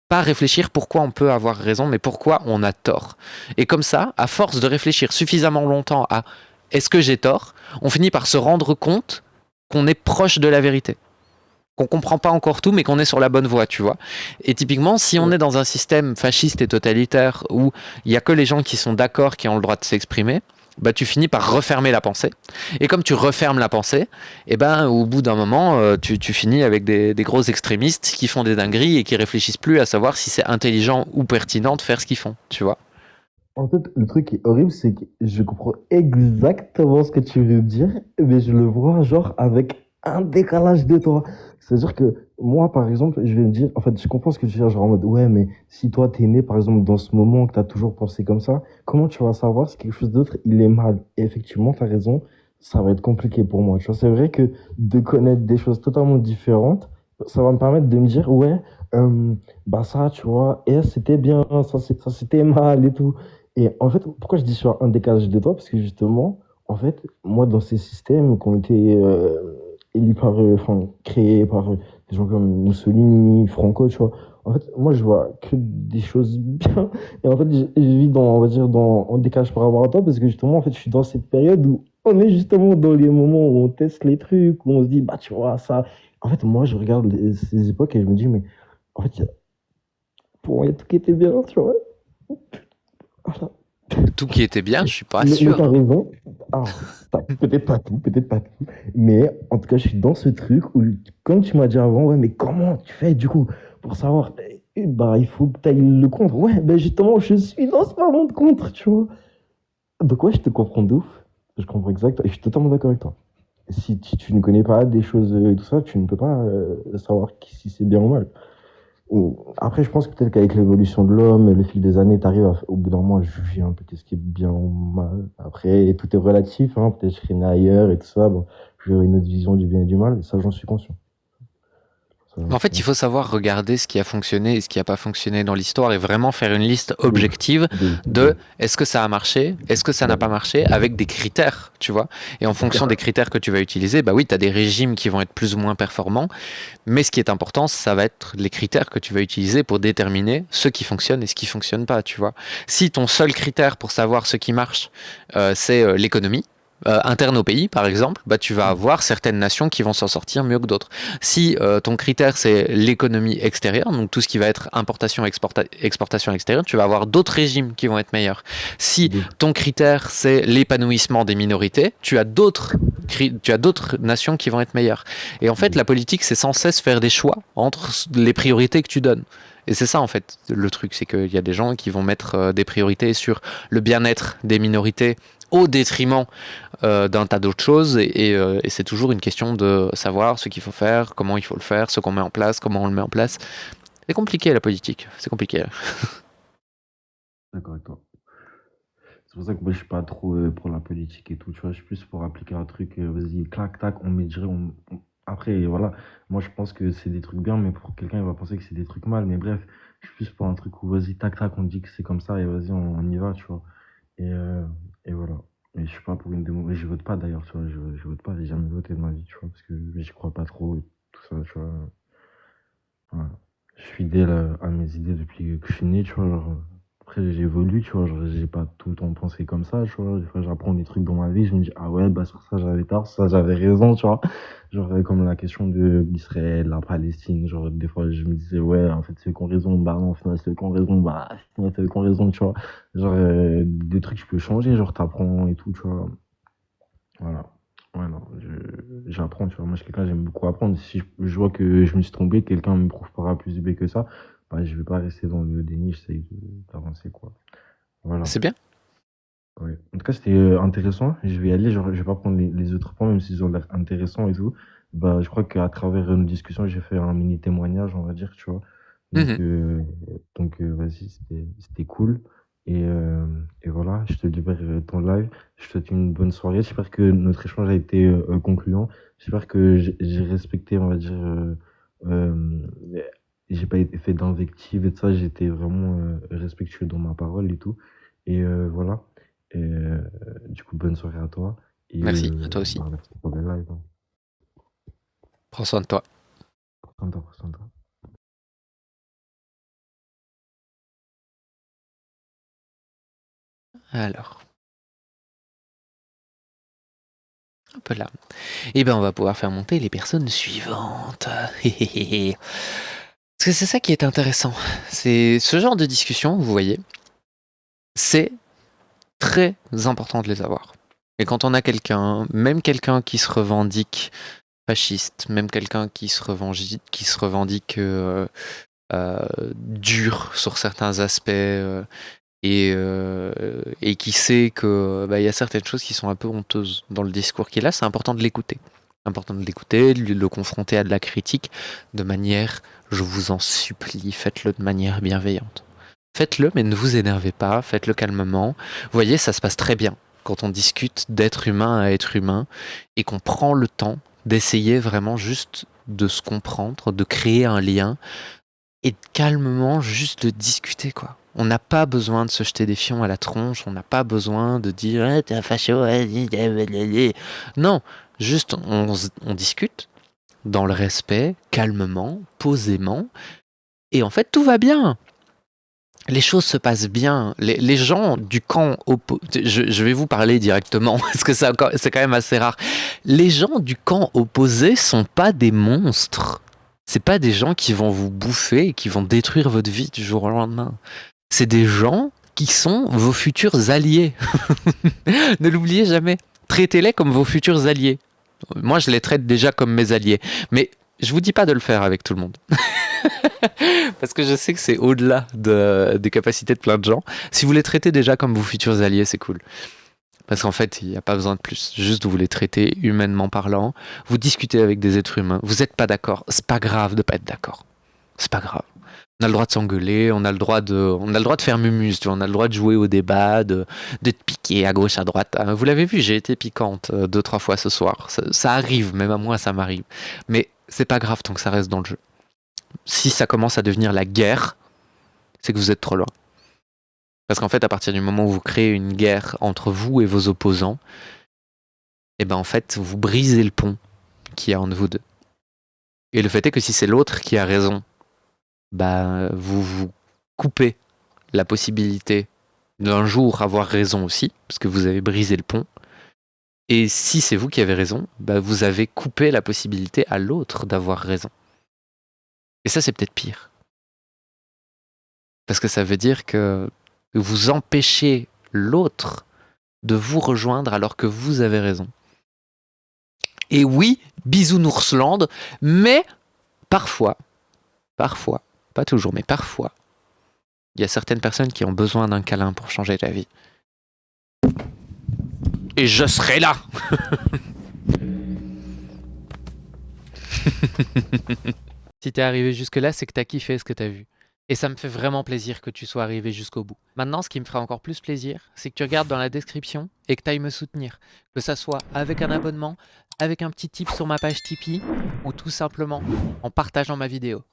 Pas réfléchir pourquoi on peut avoir raison, mais pourquoi on a tort. Et comme ça, à force de réfléchir suffisamment longtemps à est-ce que j'ai tort, on finit par se rendre compte qu'on est proche de la vérité. Qu'on comprend pas encore tout, mais qu'on est sur la bonne voie, tu vois. Et typiquement, si on est dans un système fasciste et totalitaire où il y a que les gens qui sont d'accord qui ont le droit de s'exprimer, bah tu finis par refermer la pensée. Et comme tu refermes la pensée, et ben au bout d'un moment, tu finis avec des gros extrémistes qui font des dingueries et qui réfléchissent plus à savoir si c'est intelligent ou pertinent de faire ce qu'ils font, tu vois. En fait, le truc qui est horrible, c'est que je comprends exactement ce que tu veux dire, mais je le vois genre avec un décalage de toi. C'est-à-dire que moi, par exemple, je vais me dire, en fait, je comprends ce que tu veux dire, genre en mode, ouais, mais si toi, t'es né, par exemple, dans ce moment, que t'as toujours pensé comme ça, comment tu vas savoir si quelque chose d'autre, il est mal? Et effectivement, t'as raison, ça va être compliqué pour moi. Tu vois, c'est vrai que de connaître des choses totalement différentes, ça va me permettre de me dire, ouais, bah ça, tu vois, et c'était bien, ça c'était mal et tout. Et en fait, pourquoi je dis sur un décalage de toi? Parce que justement, en fait, moi, dans ces systèmes qui ont été élus par, enfin, créés par des gens comme Mussolini, Franco, tu vois, en fait, moi, je vois que des choses bien. Et en fait, je vis dans, on va dire, en décalage par rapport à toi, parce que justement, en fait, je suis dans cette période où on est justement dans les moments où on teste les trucs, où on se dit, bah, tu vois, ça. En fait, moi, je regarde ces époques et je me dis, mais en fait, pour moi, il y a tout qui était bien, tu vois. Voilà. Tout qui était bien, je suis pas Mais t'as sûr. raison. Alors, peut-être pas tout, peut-être pas tout. Mais en tout cas, je suis dans ce truc où, comme tu m'as dit avant, ouais, mais comment tu fais du coup pour savoir, bah, il faut que tu ailles le contre. Ouais, ben justement, je suis dans ce moment de contre, tu vois. Donc, ouais, je te comprends de ouf. Je comprends exact. Et je suis totalement d'accord avec toi. Si tu ne connais pas des choses et tout ça, tu ne peux pas savoir si c'est bien ou mal. Après, je pense que peut-être qu'avec l'évolution de l'homme, le fil des années, tu arrives au bout d'un moment à juger un peu ce qui est bien ou mal. Après, tout est relatif, hein. Peut-être que je serais né ailleurs et tout ça. Bon, j'aurais une autre vision du bien et du mal, et ça, j'en suis conscient. Ça va, En tu fait, il vois. faut savoir regarder ce qui a fonctionné et ce qui n'a pas fonctionné dans l'histoire et vraiment faire une liste objective de De- est-ce que ça a marché, est-ce que ça n'a pas marché avec des critères, tu vois. Et en fonction des critères que tu vas utiliser, bah oui, tu as des régimes qui vont être plus ou moins performants, mais ce qui est important, ça va être les critères que tu vas utiliser pour déterminer ce qui fonctionne et ce qui fonctionne pas, tu vois. Si ton seul critère pour savoir ce qui marche, c'est l'économie, interne au pays, par exemple, bah, tu vas avoir certaines nations qui vont s'en sortir mieux que d'autres. Si ton critère c'est l'économie extérieure, donc tout ce qui va être importation, exportation extérieure, tu vas avoir d'autres régimes qui vont être meilleurs. Si de- ton critère c'est l'épanouissement des minorités, tu as d'autres nations qui vont être meilleures. Et en fait, de- la politique, c'est sans cesse faire des choix entre les priorités que tu donnes. Et c'est ça, en fait, le truc, c'est qu'il y a des gens qui vont mettre des priorités sur le bien-être des minorités au détriment d'un tas d'autres choses. Et c'est toujours une question de savoir ce qu'il faut faire, comment il faut le faire, ce qu'on met en place, comment on le met en place. C'est compliqué, la politique. C'est compliqué. D'accord avec toi. C'est pour ça que moi, je suis pas trop pour la politique et tout, tu vois. Je suis plus pour appliquer un truc, vas-y, clac, tac, on met direct. Après, voilà, moi, je pense que c'est des trucs bien, mais pour quelqu'un, il va penser que c'est des trucs mal. Mais bref, je suis plus pour un truc où, vas-y, tac, tac, on dit que c'est comme ça et vas-y, on y va, tu vois. Et, euh, et voilà. Mais je suis pas pour une démo. Et je vote pas d'ailleurs, tu vois. Je vote pas, j'ai jamais voté de ma vie, tu vois, parce que j'y crois pas trop et tout ça, tu vois. Voilà. Je suis fidèle à mes idées depuis que je suis né, tu vois. Genre, après, j'évolue, tu vois. Genre, j'ai pas tout le temps pensé comme ça, tu vois. Des fois, j'apprends des trucs dans ma vie, je me dis, ah ouais, bah sur ça, j'avais tort, sur ça, j'avais raison, tu vois. Genre, comme la question de l'Israël, la Palestine, genre, des fois, je me disais, ouais, en fait, c'est eux qui ont raison, bah non, au final, c'est eux qui ont raison, bah, finalement, c'est eux qui ont raison, tu vois. Genre, des trucs, je peux changer, genre, t'apprends et tout, tu vois. Voilà. Ouais, non, j'apprends, tu vois. Moi, je suis quelqu'un, j'aime beaucoup apprendre. Si je vois que je me suis trompé, quelqu'un me prouvera plus B que ça, bah, je vais pas rester dans le déni, j'essaye d'avancer, quoi. Voilà. C'est bien. Ouais. En tout cas, c'était intéressant. Je vais y aller, genre, je vais pas prendre les autres points, même s'ils ont l'air intéressants et tout. Bah, je crois qu'à travers nos discussions, j'ai fait un mini témoignage, on va dire, tu vois. Donc, Mhm. euh, donc, vas-y, c'était cool. Et voilà, je te libère ton live. Je te souhaite une bonne soirée. J'espère que notre échange a été concluant. J'espère que j'ai respecté, on va dire, euh, j'ai pas été fait d'invectives et de ça. J'étais vraiment respectueux dans ma parole et tout. Voilà. Du coup, bonne soirée à toi. Merci, à toi aussi. Bah, merci pour le live, hein. Prends soin de toi. Prends soin de toi. Alors, hop là. Et ben, on va pouvoir faire monter les personnes suivantes. Parce que c'est ça qui est intéressant. C'est ce genre de discussion, vous voyez, c'est très important de les avoir. Et quand on a quelqu'un, même quelqu'un qui se revendique fasciste, même quelqu'un qui se revendique dur sur certains aspects et qui sait que bah, y a certaines choses qui sont un peu honteuses dans le discours qu'il a, c'est important de l'écouter. Important de l'écouter, de le confronter à de la critique de manière, je vous en supplie, faites-le de manière bienveillante. Faites-le, mais ne vous énervez pas, faites-le calmement. Vous voyez, ça se passe très bien quand on discute d'être humain à être humain et qu'on prend le temps d'essayer vraiment juste de se comprendre, de créer un lien et calmement juste de discuter, quoi. On n'a pas besoin de se jeter des fions à la tronche, on n'a pas besoin de dire ouais, t'es un facho, ouais, non, juste on discute dans le respect, calmement, posément, et en fait tout va bien. Les choses se passent bien. Les gens du camp opposé, je vais vous parler directement parce que c'est quand même assez rare. Les gens du camp opposé sont pas des monstres. C'est pas des gens qui vont vous bouffer et qui vont détruire votre vie du jour au lendemain. C'est des gens qui sont vos futurs alliés. Ne l'oubliez jamais. Traitez-les comme vos futurs alliés. Moi, je les traite déjà comme mes alliés. Mais je vous dis pas de le faire avec tout le monde. Parce que je sais que c'est au-delà des capacités de plein de gens. Si vous les traitez déjà comme vos futurs alliés, c'est cool. Parce qu'en fait, il n'y a pas besoin de plus. Juste vous les traitez humainement parlant. Vous discutez avec des êtres humains. Vous n'êtes pas d'accord. C'est pas grave de pas être d'accord. C'est pas grave. On a le droit de s'engueuler, on a le droit de faire mumuse, tu vois, on a le droit de jouer au débat, d'être piqué à gauche, à droite. Vous l'avez vu, j'ai été piquante 2, 3 fois ce soir. Ça arrive, même à moi, ça m'arrive. Mais c'est pas grave tant que ça reste dans le jeu. si ça commence à devenir la guerre, c'est que vous êtes trop loin. Parce qu'en fait, à partir du moment où vous créez une guerre entre vous et vos opposants, et ben en fait, vous brisez le pont qu'il y a entre vous deux. Et le fait est que si c'est l'autre qui a raison, bah vous vous coupez la possibilité d'un jour avoir raison aussi, parce que vous avez brisé le pont. Et si c'est vous qui avez raison, bah vous avez coupé la possibilité à l'autre d'avoir raison. Et ça, c'est peut-être pire. Parce que ça veut dire que vous empêchez l'autre de vous rejoindre alors que vous avez raison. Et oui, bisounoursland, mais parfois, pas toujours, mais parfois, il y a certaines personnes qui ont besoin d'un câlin pour changer la vie. Et je serai là. Si t'es arrivé jusque-là, c'est que t'as kiffé ce que t'as vu. Et ça me fait vraiment plaisir que tu sois arrivé jusqu'au bout. Maintenant, ce qui me fera encore plus plaisir, c'est que tu regardes dans la description et que tu ailles me soutenir. Que ça soit avec un abonnement, avec un petit tip sur ma page Tipeee, ou tout simplement en partageant ma vidéo.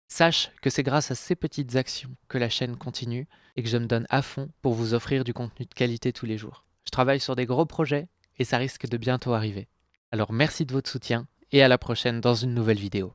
Sache que c'est grâce à ces petites actions que la chaîne continue et que je me donne à fond pour vous offrir du contenu de qualité tous les jours. Je travaille sur des gros projets et ça risque de bientôt arriver. Alors merci de votre soutien et à la prochaine dans une nouvelle vidéo.